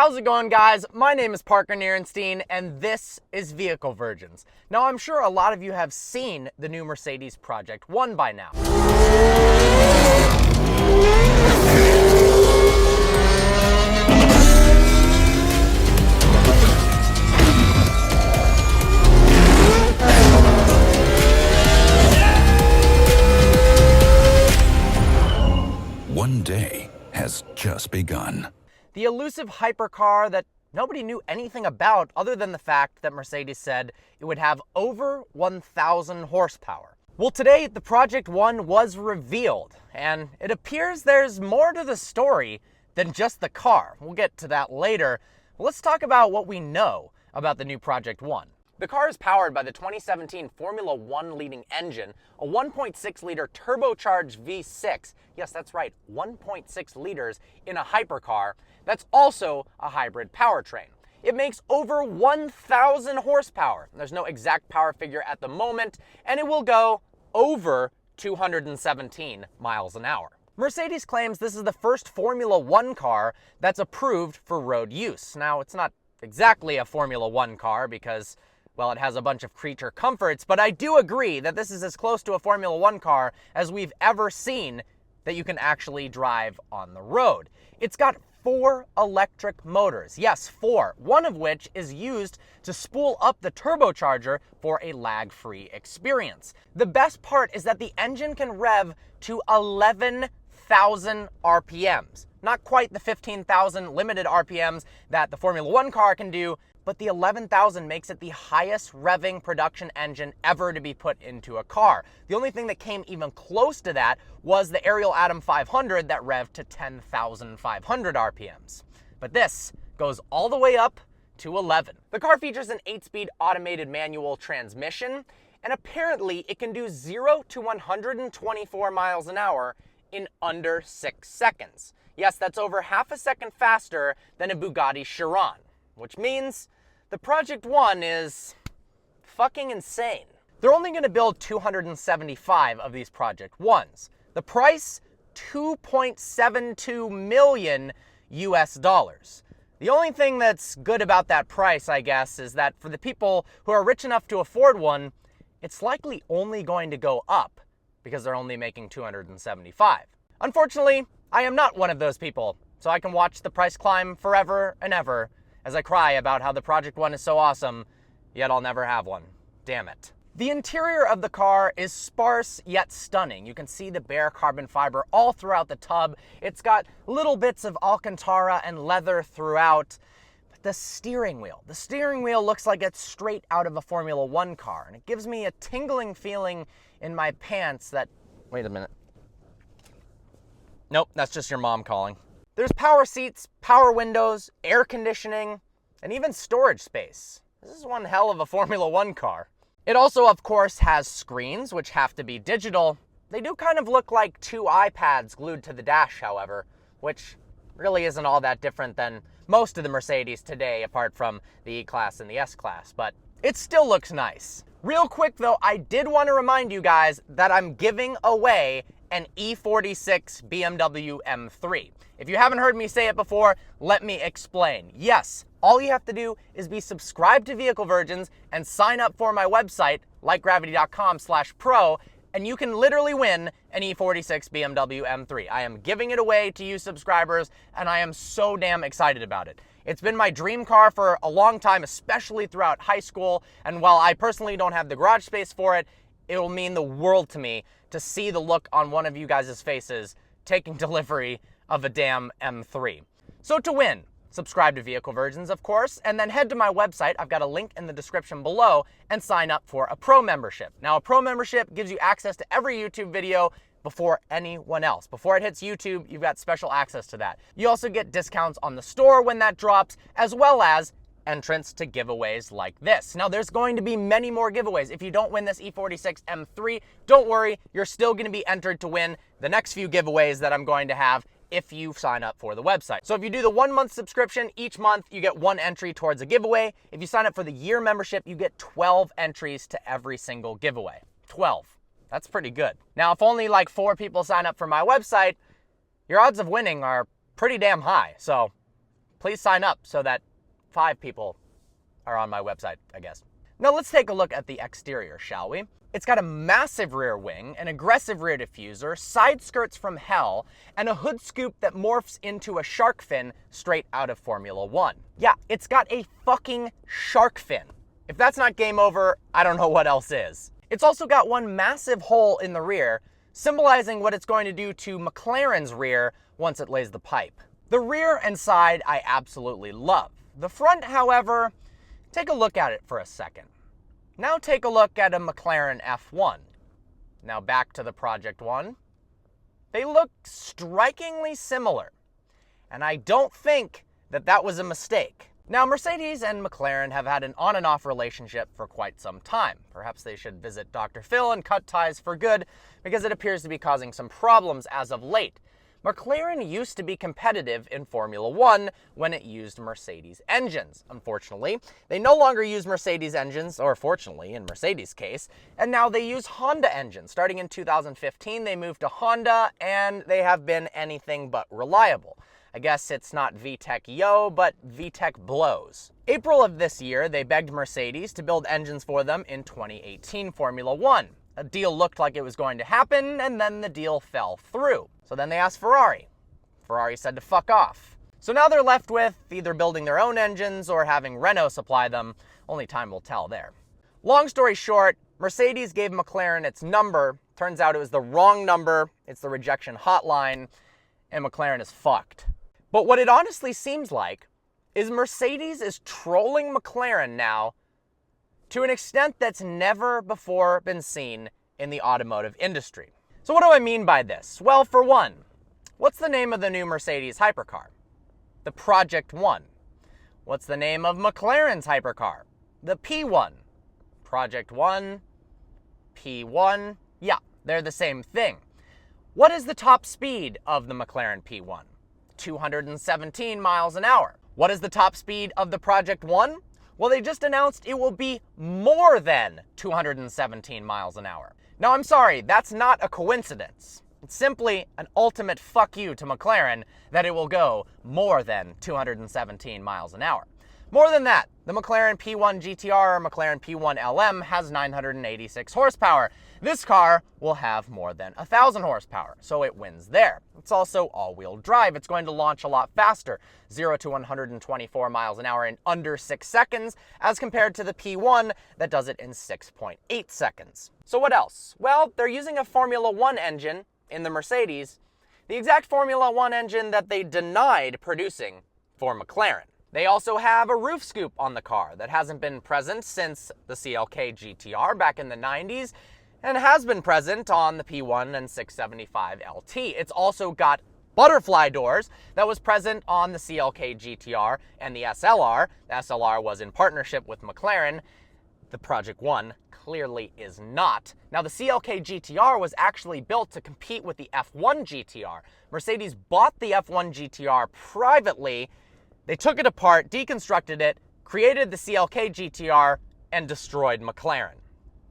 How's it going, guys? My name is Parker Nirenstein, and this is Vehicle Virgins. Now, I'm sure a lot of you have seen the new Mercedes Project 1 by now. One day has just begun. The elusive hypercar that nobody knew anything about other than the fact that Mercedes said it would have over 1,000 horsepower. Well, today the Project 1 was revealed, and it appears there's more to the story than just the car. We'll get to that later. Let's talk about what we know about the new Project 1. The car is powered by the 2017 Formula 1 leading engine, a 1.6-liter turbocharged V6. Yes, that's right, 1.6 liters in a hypercar. That's also a hybrid powertrain. It makes over 1,000 horsepower. There's no exact power figure at the moment, and it will go over 217 miles an hour. Mercedes claims this is the first Formula 1 car that's approved for road use. Now, it's not exactly a Formula 1 car because, well, it has a bunch of creature comforts, but I do agree that this is as close to a Formula 1 car as we've ever seen that you can actually drive on the road. It's got 4 electric motors. Yes, 4, one of which is used to spool up the turbocharger for a lag-free experience. The best part is that the engine can rev to 11,000 RPMs. Not quite the 15,000 limited RPMs that the Formula 1 car can do, but the 11,000 makes it the highest revving production engine ever to be put into a car. The only thing that came even close to that was the Ariel Atom 500 that revved to 10,500 RPMs. But this goes all the way up to 11. The car features an 8-speed automated manual transmission, and apparently it can do 0 to 124 miles an hour in under 6 seconds. Yes, that's over half a second faster than a Bugatti Chiron, which means the Project 1 is fucking insane. They're only going to build 275 of these Project 1s. The price, $2.72 million US dollars. The only thing that's good about that price, I guess, is that for the people who are rich enough to afford one, it's likely only going to go up because they're only making 275. Unfortunately, I am not one of those people, so I can watch the price climb forever and ever as I cry about how the Project 1 is so awesome, yet I'll never have one. Damn it. The interior of the car is sparse yet stunning. You can see the bare carbon fiber all throughout the tub. It's got little bits of Alcantara and leather throughout. But the steering wheel looks like it's straight out of a Formula 1 car, and it gives me a tingling feeling in my pants that... Wait a minute. Nope, that's just your mom calling. There's power seats, power windows, air conditioning, and even storage space. This is one hell of a Formula 1 car. It also, of course, has screens, which have to be digital. They do kind of look like 2 iPads glued to the dash, however, which really isn't all that different than most of the Mercedes today, apart from the E-Class and the S-Class, but it still looks nice. Real quick, though, I did want to remind you guys that I'm giving away an E46 Bmw M3. If you haven't heard me say it before, let me explain. Yes, all you have to do is be subscribed to Vehicle Virgins and sign up for my website, lightgravity.com/pro, and you can literally win an E46 Bmw M3. I am giving it away to you subscribers, and I am so damn excited about it. It's been my dream car for a long time, especially throughout high school, and while I personally don't have the garage space for it, it will mean the world to me to see the look on one of you guys' faces taking delivery of a damn M3. So to win, subscribe to Vehicle Virgins, of course, and then head to my website. I've got a link in the description below, and sign up for a pro membership. Now, a pro membership gives you access to every YouTube video before anyone else. Before it hits YouTube, you've got special access to that. You also get discounts on the store when that drops, as well as entrance to giveaways like this. Now, there's going to be many more giveaways. If you don't win this E46 M3, don't worry, you're still going to be entered to win the next few giveaways that I'm going to have if you sign up for the website. So if you do the 1-month subscription, each month you get 1 entry towards a giveaway. If you sign up for the year membership, you get 12 entries to every single giveaway. 12. That's pretty good. Now, if only like 4 people sign up for my website, your odds of winning are pretty damn high. So Please sign up so that 5 people are on my website, I guess. Now let's take a look at the exterior, shall we? It's got a massive rear wing, an aggressive rear diffuser, side skirts from hell, and a hood scoop that morphs into a shark fin straight out of Formula 1. Yeah, it's got a fucking shark fin. If that's not game over, I don't know what else is. It's also got one massive hole in the rear, symbolizing what it's going to do to McLaren's rear once it lays the pipe. The rear and side I absolutely love. The front, however, take a look at it for a second. Now take a look at a McLaren F1. Now back to the Project 1. They look strikingly similar, and I don't think that that was a mistake. Now, Mercedes and McLaren have had an on and off relationship for quite some time. Perhaps they should visit Dr. Phil and cut ties for good, because it appears to be causing some problems as of late. McLaren used to be competitive in Formula 1 when it used Mercedes engines. Unfortunately, they no longer use Mercedes engines, or fortunately in Mercedes' case, and now they use Honda engines. Starting in 2015, they moved to Honda, and they have been anything but reliable. I guess it's not VTEC yo, but VTEC blows. April of this year, they begged Mercedes to build engines for them in 2018 Formula 1. A deal looked like it was going to happen, and then the deal fell through. So then they asked Ferrari. Ferrari said to fuck off. So now they're left with either building their own engines or having Renault supply them. Only time will tell there. Long story short, Mercedes gave McLaren its number. Turns out it was the wrong number. It's the rejection hotline, and McLaren is fucked. But what it honestly seems like is Mercedes is trolling McLaren now to an extent that's never before been seen in the automotive industry. So what do I mean by this? Well, for one, what's the name of the new Mercedes hypercar? The Project 1. What's the name of McLaren's hypercar? The P1. Project 1, P1, yeah, they're the same thing. What is the top speed of the McLaren P1? 217 miles an hour. What is the top speed of the Project 1? Well, they just announced it will be more than 217 miles an hour. Now, I'm sorry, that's not a coincidence. It's simply an ultimate fuck you to McLaren that it will go more than 217 miles an hour. More than that, the McLaren P1 GTR or McLaren P1 LM has 986 horsepower. This car will have more than 1,000 horsepower, so it wins there. It's also all-wheel drive. It's going to launch a lot faster, 0 to 124 miles an hour in under 6 seconds, as compared to the P1 that does it in 6.8 seconds. So what else? Well, they're using a Formula 1 engine in the Mercedes, the exact Formula 1 engine that they denied producing for McLaren. They also have a roof scoop on the car that hasn't been present since the CLK GTR back in the 90s, and has been present on the P1 and 675 LT. It's also got butterfly doors that was present on the CLK GTR and the SLR. The SLR was in partnership with McLaren. The Project 1 clearly is not. Now, the CLK GTR was actually built to compete with the F1 GTR. Mercedes bought the F1 GTR privately. They took it apart, deconstructed it, created the CLK GTR, and destroyed McLaren.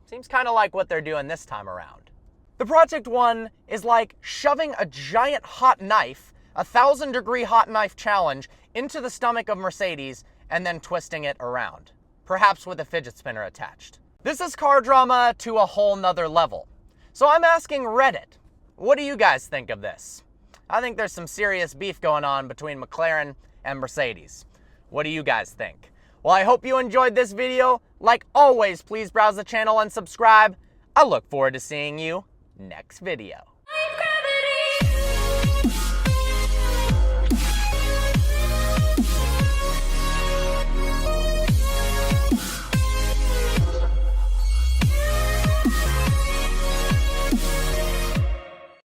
Seems kind of like what they're doing this time around. The Project 1 is like shoving a giant hot knife, a 1,000-degree hot knife challenge, into the stomach of Mercedes and then twisting it around, perhaps with a fidget spinner attached. This is car drama to a whole nother level. So I'm asking Reddit, what do you guys think of this? I think there's some serious beef going on between McLaren and Mercedes. What do you guys think? Well, I hope you enjoyed this video. Like always, please browse the channel and subscribe. I look forward to seeing you next video.